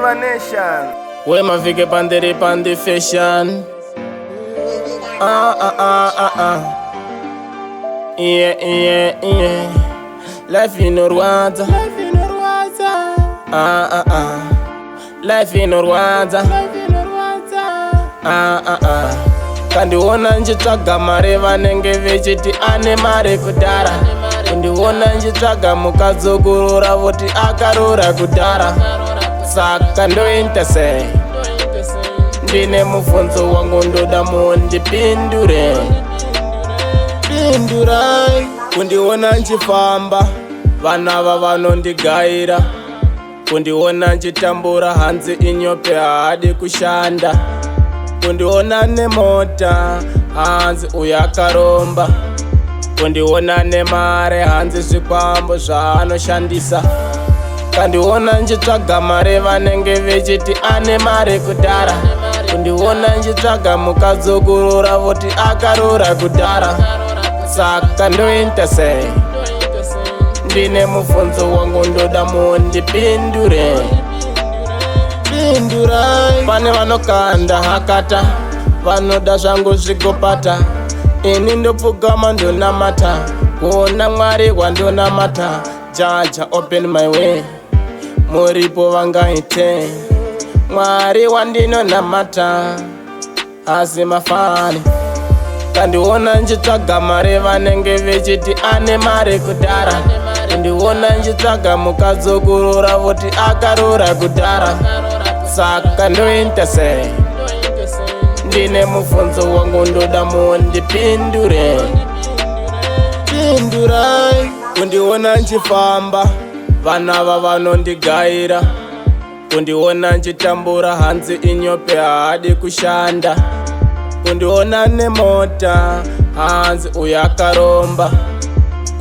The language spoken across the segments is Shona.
Dziva Nation. We mafike pande fashion. Yeah. Life in Rwanda. Life in Rwanda. Kandiona nchitsvaga mare vanenge vechiti ane mare kudhara. Kundiona nchitsvaga mukadzokorora voti akarora kudhara. Saka ndoita sei? Ndine mubvunzo wangu ndoda mundipindure. Pindurai. Kundiona nchifamba vanava vanondigaira. Kundiona nchitambura hanzi inyope haadi kushanda. Kundiona nemota hanzi uyakaromba. Kundiona nemare hanzi zvikwambo zvaanoshandisa. Kandiona nchitsvaga mare vanenge vechiti ane mare kudhara. Kundiona nchitsvaga mukadzokorora voti akarora kudhara. Saka ndoita sei? Ndine mubvunzo wangu ndoda mundipindure. Pindurai. Pane vanokanda hakata, vanoda zvangu zvikopata. Ini ndopfugama ndonamata, kuona Mwari wandonamata. Jaja open my way, muripo vangaite. Mwari wandinonamata, asi mafani. Kandiona nchitsvaga mare vanenge vechiti ane mare kudhara. Kundiona nchitsvaga mukadzokorora voti akarora kudhara. Saka ndoita sei? Ndine mubvunzo wangu ndoda mundipindure. Pindurai. Kundiona nchifamba vanava vanondigaira. Kundiona nchitambura hanzi inyope haadi kushanda. Kundiona nemota hanzi uyakaromba.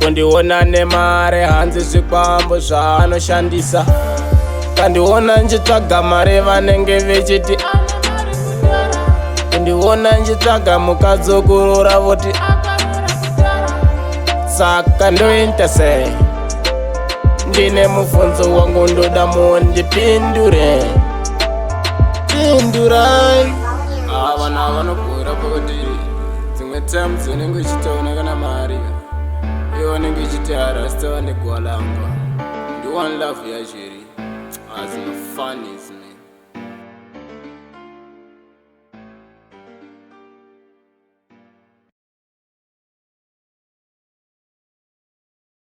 Kundiona nemare hanzi zvikwambo zvaanoshandisa. Kandiona nchitsvaga mare vanenge vechiti kundiona nchitsvaga mukadzokorora voti saka ndoita sei? Ndine mubvunzo wangu ndoda mundipindure. Pindurai. Vana vanobhura kuti dzimwe times unenge uchitaona kana mari iwe unenge uchiti harasta vane gwalangwa. Ndi one love yachiri. As my fun is me.